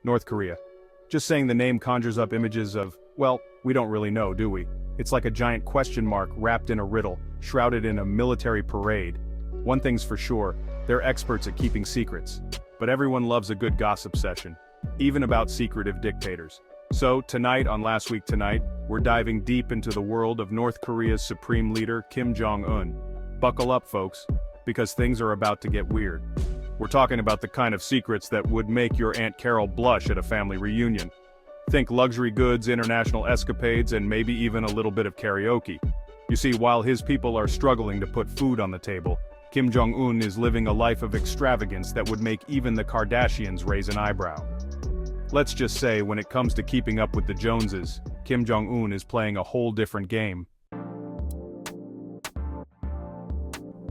North Korea. Just saying the name conjures up images of, well, we don't really know, do we? It's like a giant question mark wrapped in a riddle, shrouded in a military parade. One thing's for sure, they're experts at keeping secrets. But everyone loves a good gossip session, even about secretive dictators. So, tonight on Last Week Tonight, we're diving deep into the world of North Korea's supreme leader, Kim Jong-un. Buckle up, folks, because things are about to get weird. We're talking about the kind of secrets that would make your Aunt Carol blush at a family reunion. Think luxury goods, international escapades, and maybe even a little bit of karaoke. You see, while his people are struggling to put food on the table, Kim Jong-un is living a life of extravagance that would make even the Kardashians raise an eyebrow. Let's just say, when it comes to keeping up with the Joneses, Kim Jong-un is playing a whole different game.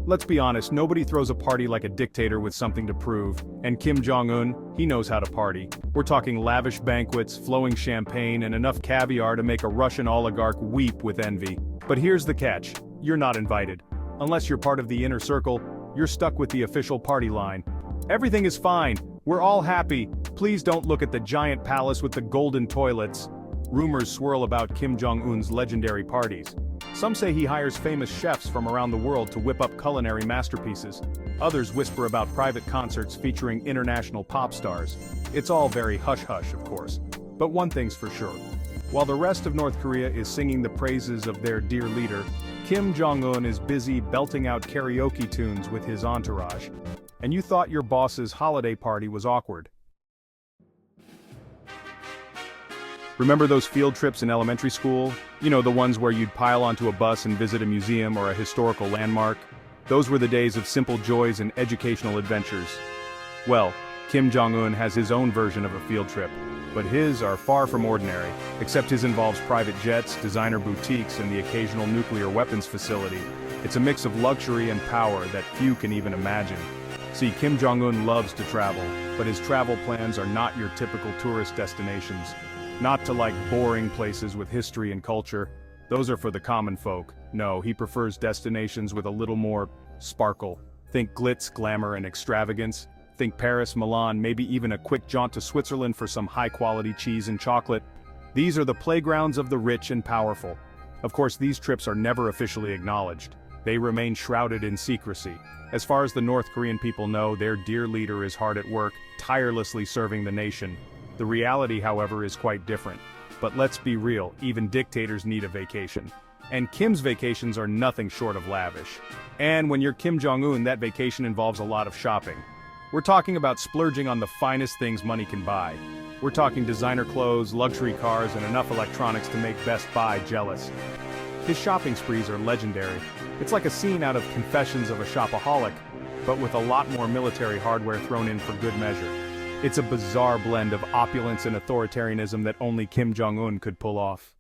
Let's be honest, nobody throws a party like a dictator with something to prove, and Kim Jong-un, he knows how to party. We're talking lavish banquets, flowing champagne, and enough caviar to make a Russian oligarch weep with envy. But here's the catch, you're not invited. Unless you're part of the inner circle, you're stuck with the official party line. Everything is fine, we're all happy, please don't look at the giant palace with the golden toilets. Rumors swirl about Kim Jong-un's legendary parties. Some say he hires famous chefs from around the world to whip up culinary masterpieces. Others whisper about private concerts featuring international pop stars. It's all very hush-hush, of course. But one thing's for sure. While the rest of North Korea is singing the praises of their dear leader, Kim Jong-un is busy belting out karaoke tunes with his entourage. And you thought your boss's holiday party was awkward. Remember those field trips in elementary school? You know, the ones where you'd pile onto a bus and visit a museum or a historical landmark? Those were the days of simple joys and educational adventures. Well, Kim Jong-un has his own version of a field trip, but his are far from ordinary, except his involves private jets, designer boutiques, and the occasional nuclear weapons facility. It's a mix of luxury and power that few can even imagine. See, Kim Jong-un loves to travel, but his travel plans are not your typical tourist destinations. Not to like boring places with history and culture. Those are for the common folk. No, he prefers destinations with a little more sparkle. Think glitz, glamour, and extravagance. Think Paris, Milan, maybe even a quick jaunt to Switzerland for some high-quality cheese and chocolate. These are the playgrounds of the rich and powerful. Of course, these trips are never officially acknowledged. They remain shrouded in secrecy. As far as the North Korean people know, their dear leader is hard at work, tirelessly serving the nation. The reality, however, is quite different. But let's be real, even dictators need a vacation. And Kim's vacations are nothing short of lavish. And when you're Kim Jong-un, that vacation involves a lot of shopping. We're talking about splurging on the finest things money can buy. We're talking designer clothes, luxury cars, and enough electronics to make Best Buy jealous. His shopping sprees are legendary. It's like a scene out of Confessions of a Shopaholic, but with a lot more military hardware thrown in for good measure. It's a bizarre blend of opulence and authoritarianism that only Kim Jong-un could pull off.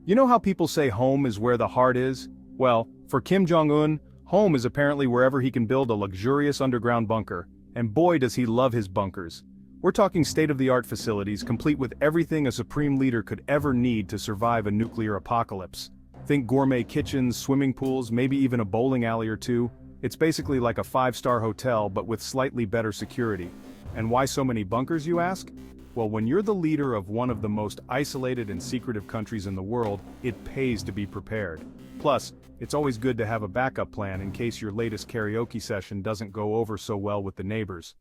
You know how people say home is where the heart is? Well, for Kim Jong-un, home is apparently wherever he can build a luxurious underground bunker, and boy does he love his bunkers. We're talking state-of-the-art facilities complete with everything a supreme leader could ever need to survive a nuclear apocalypse. Think gourmet kitchens, swimming pools, maybe even a bowling alley or two. It's basically like a five-star hotel but with slightly better security. And why so many bunkers, you ask? Well, when you're the leader of one of the most isolated and secretive countries in the world, it pays to be prepared. Plus, it's always good to have a backup plan in case your latest karaoke session doesn't go over so well with the neighbors.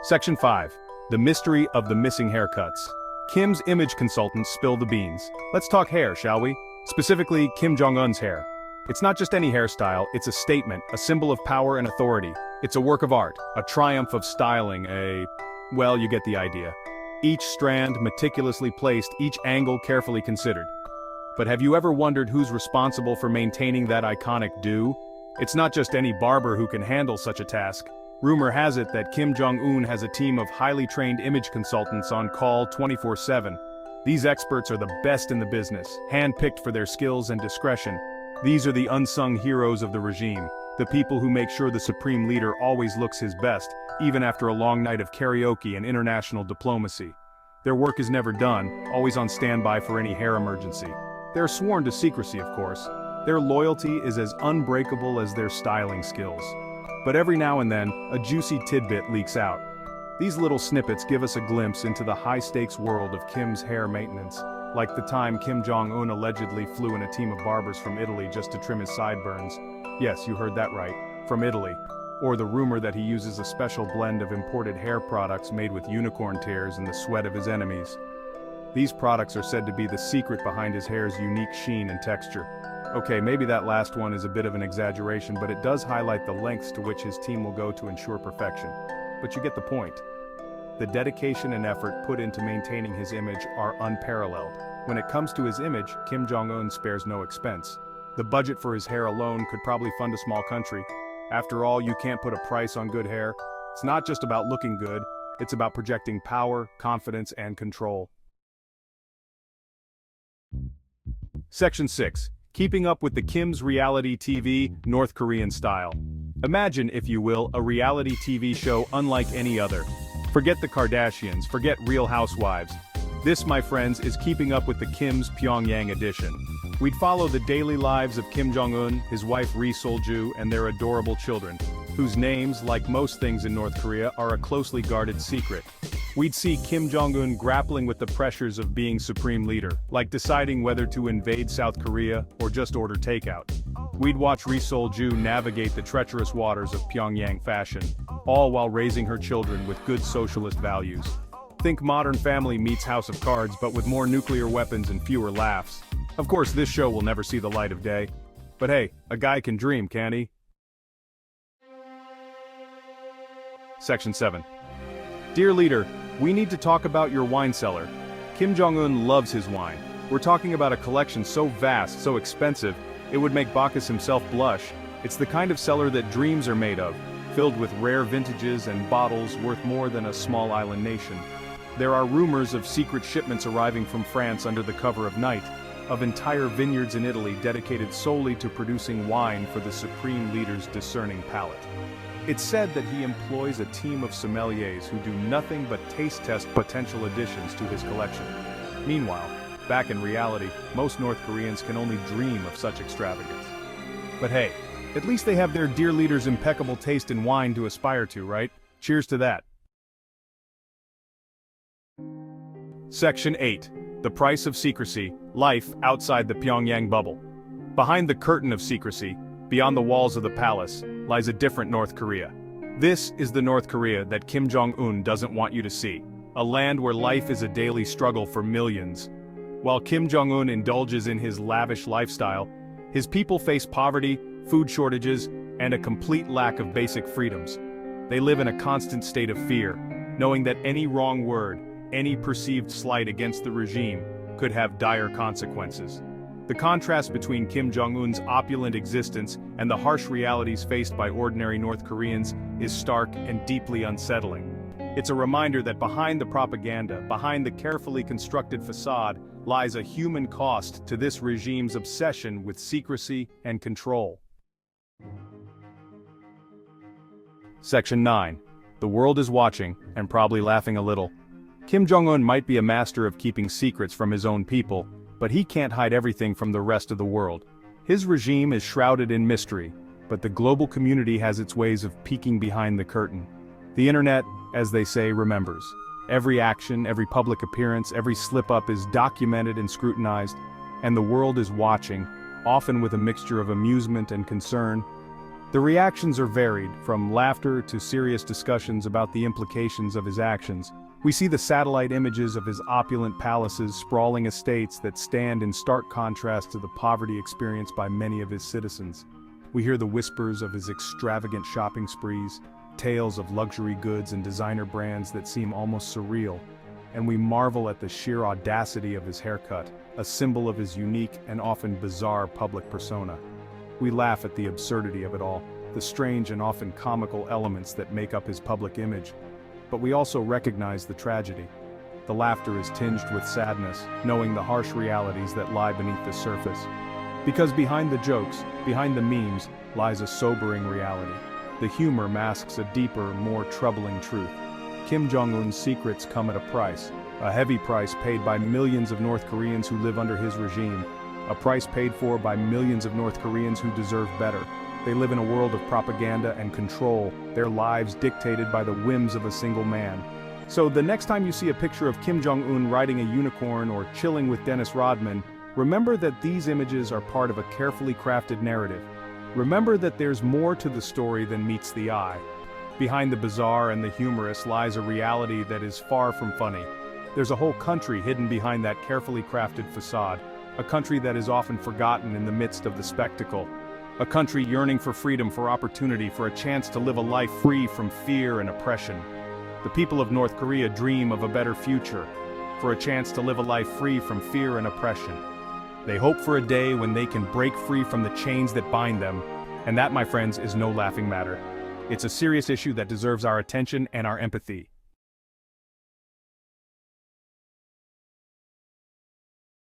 Section 5. The mystery of the missing haircuts. Kim's image consultants spill the beans. Let's talk hair, shall we? Specifically, Kim Jong-un's hair. It's not just any hairstyle, it's a statement, a symbol of power and authority. It's a work of art, a triumph of styling, well, you get the idea. Each strand meticulously placed, each angle carefully considered. But have you ever wondered who's responsible for maintaining that iconic do? It's not just any barber who can handle such a task. Rumor has it that Kim Jong-un has a team of highly trained image consultants on call 24/7. These experts are the best in the business, hand-picked for their skills and discretion. These are the unsung heroes of the regime, the people who make sure the supreme leader always looks his best, even after a long night of karaoke and international diplomacy. Their work is never done, always on standby for any hair emergency. They're sworn to secrecy, of course. Their loyalty is as unbreakable as their styling skills. But every now and then, a juicy tidbit leaks out. These little snippets give us a glimpse into the high-stakes world of Kim's hair maintenance, like the time Kim Jong-un allegedly flew in a team of barbers from Italy just to trim his sideburns. Yes, you heard that right, from Italy. Or the rumor that he uses a special blend of imported hair products made with unicorn tears and the sweat of his enemies. These products are said to be the secret behind his hair's unique sheen and texture. Okay, maybe that last one is a bit of an exaggeration, but it does highlight the lengths to which his team will go to ensure perfection. But you get the point. The dedication and effort put into maintaining his image are unparalleled. When it comes to his image, Kim Jong-un spares no expense. The budget for his hair alone could probably fund a small country. After all, you can't put a price on good hair. It's not just about looking good, it's about projecting power, confidence, and control. Section 6. Keeping up with the Kim's reality TV, North Korean style. Imagine, if you will, a reality TV show unlike any other. Forget the Kardashians, forget Real Housewives. This, my friends, is Keeping Up with the Kim's Pyongyang edition. We'd follow the daily lives of Kim Jong-un, his wife Ri Sol-ju, and their adorable children, whose names, like most things in North Korea, are a closely guarded secret. We'd see Kim Jong-un grappling with the pressures of being supreme leader, like deciding whether to invade South Korea or just order takeout. We'd watch Ri Sol-ju navigate the treacherous waters of Pyongyang fashion, all while raising her children with good socialist values. Think Modern Family meets House of Cards, but with more nuclear weapons and fewer laughs. Of course, this show will never see the light of day. But hey, a guy can dream, can't he? Section 7. Dear leader, we need to talk about your wine cellar. Kim Jong-un loves his wine. We're talking about a collection so vast, so expensive, it would make Bacchus himself blush. It's the kind of cellar that dreams are made of, filled with rare vintages and bottles worth more than a small island nation. There are rumors of secret shipments arriving from France under the cover of night, of entire vineyards in Italy dedicated solely to producing wine for the supreme leader's discerning palate. It's said that he employs a team of sommeliers who do nothing but taste test potential additions to his collection. Meanwhile, back in reality, most North Koreans can only dream of such extravagance. But hey, at least they have their dear leader's impeccable taste in wine to aspire to, right? Cheers to that. Section 8. The Price of Secrecy, Life Outside the Pyongyang Bubble. Behind the curtain of secrecy, beyond the walls of the palace, lies a different North Korea. This is the North Korea that Kim Jong-un doesn't want you to see. A land where life is a daily struggle for millions. While Kim Jong-un indulges in his lavish lifestyle, his people face poverty, food shortages, and a complete lack of basic freedoms. They live in a constant state of fear, knowing that any wrong word, any perceived slight against the regime, could have dire consequences. The contrast between Kim Jong-un's opulent existence and the harsh realities faced by ordinary North Koreans is stark and deeply unsettling. It's a reminder that behind the propaganda, behind the carefully constructed facade, lies a human cost to this regime's obsession with secrecy and control. Section 9. The world is watching, and probably laughing a little. Kim Jong-un might be a master of keeping secrets from his own people, but he can't hide everything from the rest of the world. His regime is shrouded in mystery, but the global community has its ways of peeking behind the curtain. The internet, as they say, remembers. Every action, every public appearance, every slip-up is documented and scrutinized, and the world is watching, often with a mixture of amusement and concern. The reactions are varied, from laughter to serious discussions about the implications of his actions. We see the satellite images of his opulent palaces, sprawling estates that stand in stark contrast to the poverty experienced by many of his citizens. We hear the whispers of his extravagant shopping sprees, tales of luxury goods and designer brands that seem almost surreal, and we marvel at the sheer audacity of his haircut, a symbol of his unique and often bizarre public persona. We laugh at the absurdity of it all, the strange and often comical elements that make up his public image. But we also recognize the tragedy. The laughter is tinged with sadness, knowing the harsh realities that lie beneath the surface. Because behind the jokes, behind the memes, lies a sobering reality. The humor masks a deeper, more troubling truth. Kim Jong-un's secrets come at a price, a heavy price paid by millions of North Koreans who live under his regime, a price paid for by millions of North Koreans who deserve better. They live in a world of propaganda and control, their lives dictated by the whims of a single man. So the next time you see a picture of Kim Jong-un riding a unicorn or chilling with Dennis Rodman, remember that these images are part of a carefully crafted narrative. Remember that there's more to the story than meets the eye. Behind the bizarre and the humorous lies a reality that is far from funny. There's a whole country hidden behind that carefully crafted facade, a country that is often forgotten in the midst of the spectacle. A country yearning for freedom, for opportunity, for a chance to live a life free from fear and oppression. The people of North Korea dream of a better future, for a chance to live a life free from fear and oppression. They hope for a day when they can break free from the chains that bind them, and that, my friends, is no laughing matter. It's a serious issue that deserves our attention and our empathy.